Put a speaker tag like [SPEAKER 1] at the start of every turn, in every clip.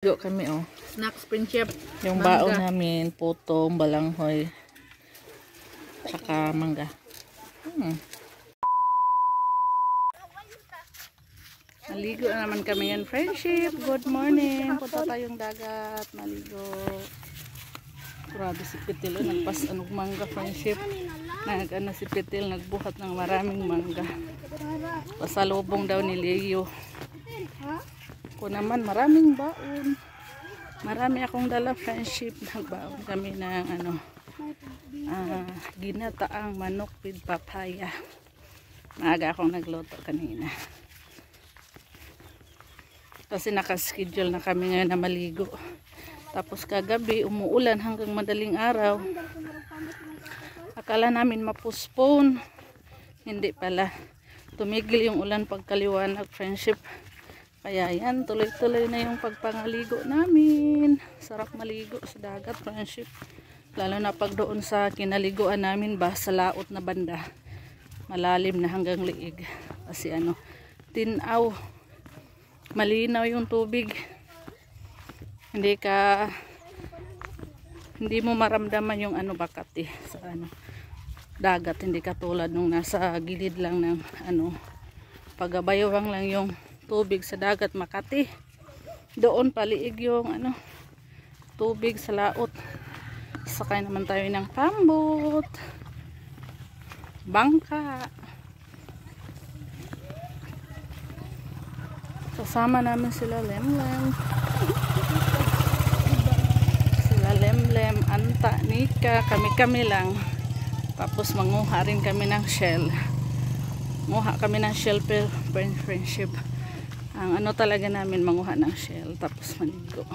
[SPEAKER 1] Maligo kami oh.
[SPEAKER 2] Snacks friendship.
[SPEAKER 1] Yung baon namin, putong, balanghoy, saka mangga. Maligo na naman kami yan, friendship. Good morning. Punta tayong dagat. Maligo. Grabe si Pitil. Nagpas anong mangga, friendship. Nag-ano si Pitil, nagbuhat ng maraming mangga. Pasalubong daw ni Leo. Ko naman, maraming baon. Marami akong dala, friendship. Nagbaon kami ng ano, ginataang manok with papaya. Maaga akong nagluto kanina. Kasi nakaschedule na kami ngayon na maligo. Tapos kagabi, umuulan hanggang madaling araw. Akala namin mapospone. Hindi pala. Tumigil yung ulan pagkaliwanag, friendship. Kaya yan, tuloy-tuloy na yung pagpangaligo namin. Sarap maligo sa dagat, friendship. Lalo na pag doon sa kinaliguan namin ba, sa laot na banda. Malalim na hanggang liig. Kasi ano, tinaw. Malinaw yung tubig. Hindi mo maramdaman yung ano bakat sa ano dagat, hindi katulad nung nasa gilid lang ng ano, pagabaywang lang yung tubig sa dagat Makati. Doon paliig yung ano tubig sa laot. Sakay naman tayo ng pambot, bangka. Kasama namin sila Lemlem. Sila Lemlem, Anta, Nika, kami-kami lang. Tapos manguha rin kami ng shell. Manguha kami ng shell per friendship. Ang ano talaga namin, manguha ng shell. Tapos maligo.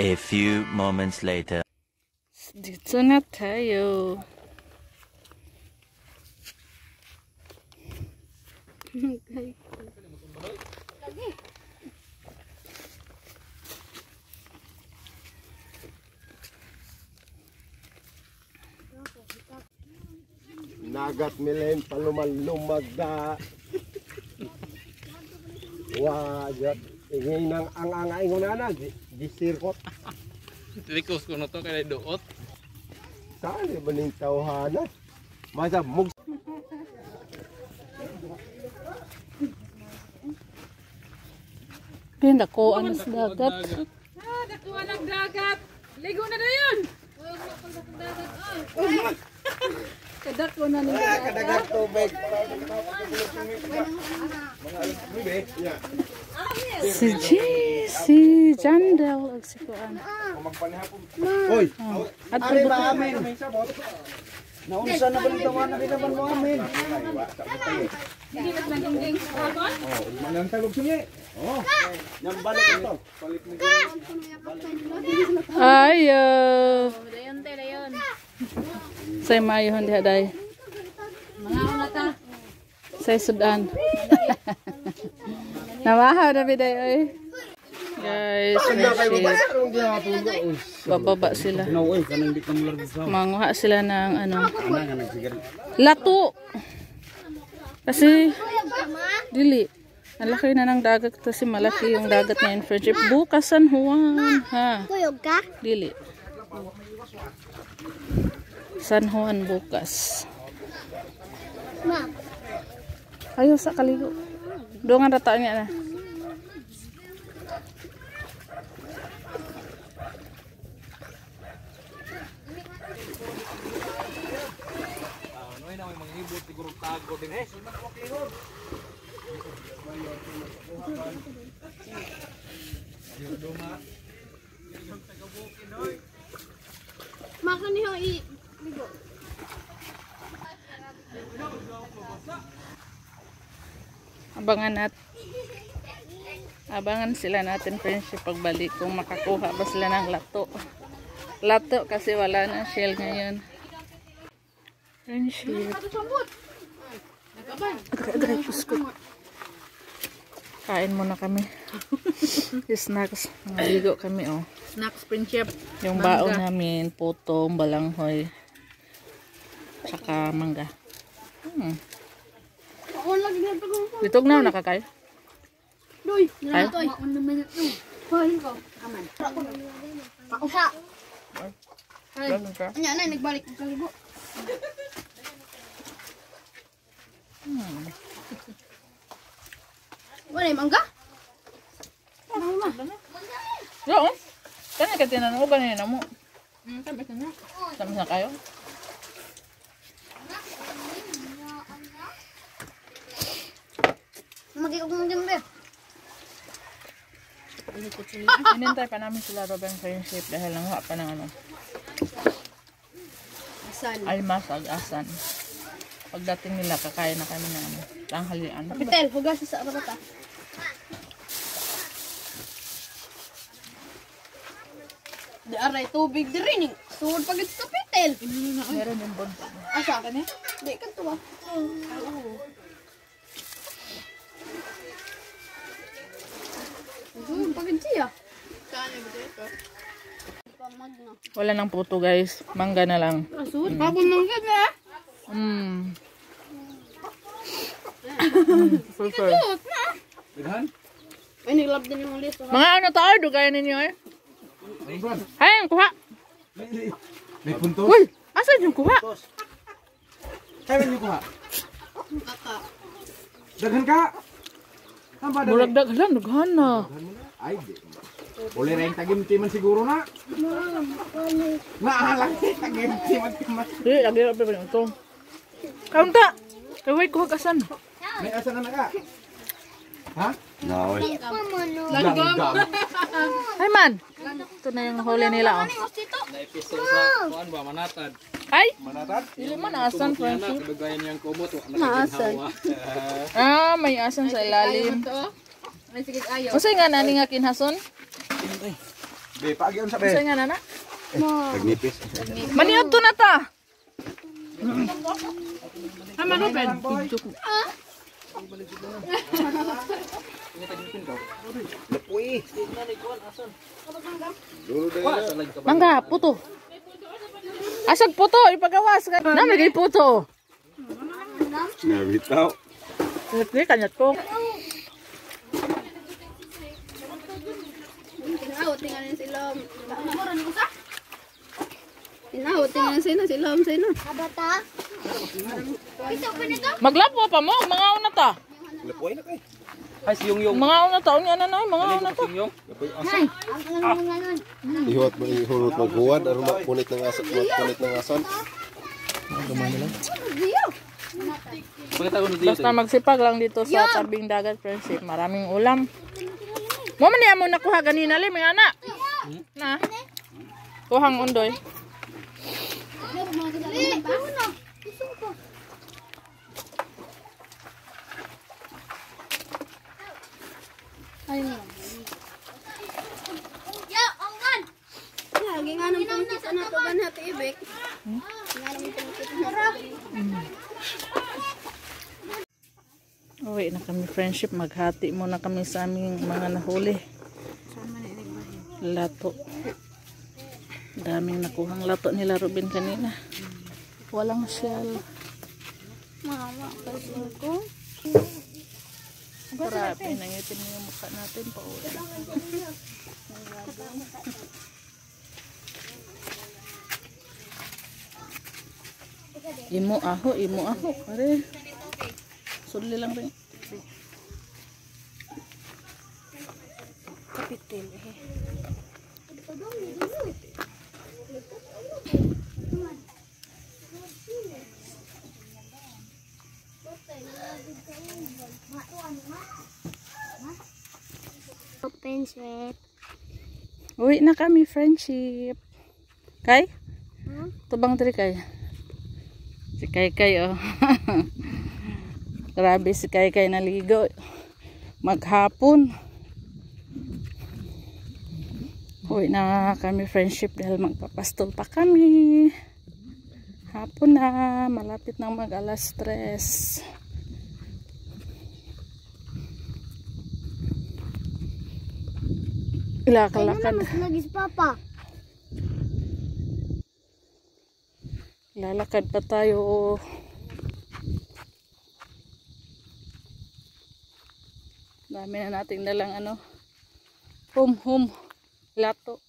[SPEAKER 3] A few moments later.
[SPEAKER 1] Dito na tayo.
[SPEAKER 4] Nagat milen palumalumag da. Wagat ingay nang ang ingonana di sirkot.
[SPEAKER 5] Likos ko na to kaya doot.
[SPEAKER 4] Saan ba ning tawhana? Masa mug
[SPEAKER 1] Pinda ko ano sa dagat.
[SPEAKER 2] Dakuha ng dagat. Ligo na yun.
[SPEAKER 1] Kadako na ng dagat.
[SPEAKER 4] kadagat tubig.
[SPEAKER 1] Si Jandel ag si Kuan.
[SPEAKER 4] Oy,
[SPEAKER 1] Adto ba
[SPEAKER 4] amin. Naunsa na ba ng tawanan kinaban mo amin?
[SPEAKER 2] Hindi na naging sabon.
[SPEAKER 4] Oh, manang talog sungi. Oh. Yang balik ito. Balik mo.
[SPEAKER 1] Ayo.
[SPEAKER 2] Dayon te dayon.
[SPEAKER 1] Say mayon diha day.
[SPEAKER 2] Mga una ta.
[SPEAKER 1] Say sudan. Namahaw na biday oy. Guys, bababa sila. Manguha sila ng ano. Lato. Kasi dili. Ang laki na ng dagat kasi malaki yung dagat ngayon, friendship. Bukas San Juan, ha?
[SPEAKER 6] Kuyog ka?
[SPEAKER 1] Dili. San Juan bukas.
[SPEAKER 6] Ma.
[SPEAKER 1] Ayaw sa kaligo. Doon nga rata niya na.
[SPEAKER 2] Maka niyo
[SPEAKER 1] Abangan sila natin friendship pagbalik kung makakuha ba sila ng lato. Lato kasi wala na shell ngayon. Friendship. Agay, pusko. Kain muna kami. Snacks. Naligo kami oh.
[SPEAKER 2] snacks friendship.
[SPEAKER 1] Yung baon namin, putong, balanghoy, saka mangga.
[SPEAKER 2] Ako lagi na pag
[SPEAKER 1] Bitog na nakakain.
[SPEAKER 2] Doy,
[SPEAKER 1] Ay?
[SPEAKER 2] toy. Ano naman ito? Hoy ko. Aman. Ako sa. Ay. Anya na nagbalik ang kaligo. Wala yung mangga?
[SPEAKER 1] Yo, kanya ka tinanong ganyan na mo.
[SPEAKER 2] Sabi ka na.
[SPEAKER 1] Sama na kayo.
[SPEAKER 2] Magiging kong jembe.
[SPEAKER 1] Hinintay pa namin sila Robin friendship dahil langha pa ng ano.
[SPEAKER 2] Asan?
[SPEAKER 1] Almas ag-asan. Pagdating nila kakain na kami ng ano, tanghalian.
[SPEAKER 2] Kapitel, hugas sa arata. Di aray tubig di rin. Suwod pagit sa kapitel.
[SPEAKER 1] Meron yung bod.
[SPEAKER 2] Asa ka niya? Di ka tuwa. Pagit siya. Kanya ba ito? Magna.
[SPEAKER 1] Wala nang puto guys. Mangga na lang.
[SPEAKER 2] Asud? Habon mangga na.
[SPEAKER 1] Super.
[SPEAKER 2] Ay, niglab din yung list.
[SPEAKER 1] Mga ano tayo, dugay ninyo eh. Hay, kuha.
[SPEAKER 4] May puntos.
[SPEAKER 1] Uy, asan yung kuha?
[SPEAKER 4] Kaya niyo kuha.
[SPEAKER 2] Kaka.
[SPEAKER 4] Daghan ka. Tamba daghan.
[SPEAKER 1] Bulagdag lang, dughan na.
[SPEAKER 4] Ay, di. Boleh rin tagim-timan siguro na. Naalang tagim-timan.
[SPEAKER 1] Di, lagi na pa ito. Kaunta. Kaway kuha kasan.
[SPEAKER 4] May asa na ka? Ha?
[SPEAKER 2] Langgam.
[SPEAKER 1] Ay man. Ito na yung huli nila oh.
[SPEAKER 5] Na-episode sa kuan ba manatad.
[SPEAKER 1] Ay,
[SPEAKER 4] Manatad?
[SPEAKER 1] hindi man asan friendship.
[SPEAKER 5] Kadugayan niyang kumot wa
[SPEAKER 2] Naasan?
[SPEAKER 1] Ah, may asan sa ilalim.
[SPEAKER 2] Ay, sige, ayaw.
[SPEAKER 1] Usay nga nani nga kinhason?
[SPEAKER 4] Be, paagyon sa
[SPEAKER 1] Usay
[SPEAKER 4] be.
[SPEAKER 1] nga nana?
[SPEAKER 4] Tagnipis.
[SPEAKER 1] Maniod to na ta.
[SPEAKER 2] Ama no, Ben?
[SPEAKER 4] Lapuy.
[SPEAKER 1] Mangga, puto. Asag puto, ipagawas ka. Namigay puto.
[SPEAKER 4] Nabitaw.
[SPEAKER 1] Hindi, kanyat ko.
[SPEAKER 2] Tinawot, tingnan sila. Nakuran ko sa? Tinawot, tingnan sila. Abata? Ito pa nito?
[SPEAKER 1] Maglapo pa mo, mga una ta.
[SPEAKER 4] Lapuy na kay.
[SPEAKER 5] Ay si yung
[SPEAKER 1] Mga una ta, unya na na, mga una ta.
[SPEAKER 5] yung
[SPEAKER 2] Nay, ang ngayon.
[SPEAKER 6] Ihulot mo buwan, ano punit ng asan, punit ng asan.
[SPEAKER 5] Pagkita ko dito.
[SPEAKER 1] Basta magsipag lang dito sa tabing dagat, friendship. Maraming ulam. Mo man niya mo nakuha ganina li, mga anak. Na. Kuhang undoy.
[SPEAKER 2] Ya, ongan. Lagi nga nang pangkita na to gan hati ibek. Nga nang pangkita na.
[SPEAKER 1] Uwi na kami friendship. Maghati muna kami sa aming mga nahuli. Lato. Daming nakuhang lato nila Ruben kanina. Walang shell.
[SPEAKER 2] Mama, kasi ko.
[SPEAKER 1] Grabe, nangitin mo yung mukha natin pa uwi. Imo aho. Pare. Sudli lang rin. Kapitil eh.
[SPEAKER 2] Open sweat.
[SPEAKER 1] Uwi na kami, friendship. Kay? Tubang diri kay. Si Kay oh. Grabe si Kay naligo. Maghapon. Uwi na kami, friendship, dahil magpapastol pa kami. Hapon na, malapit na mag alas 3. Lakad.
[SPEAKER 2] Nagis papa.
[SPEAKER 1] Lalakad pa tayo. Dami na nating dalang hum lato.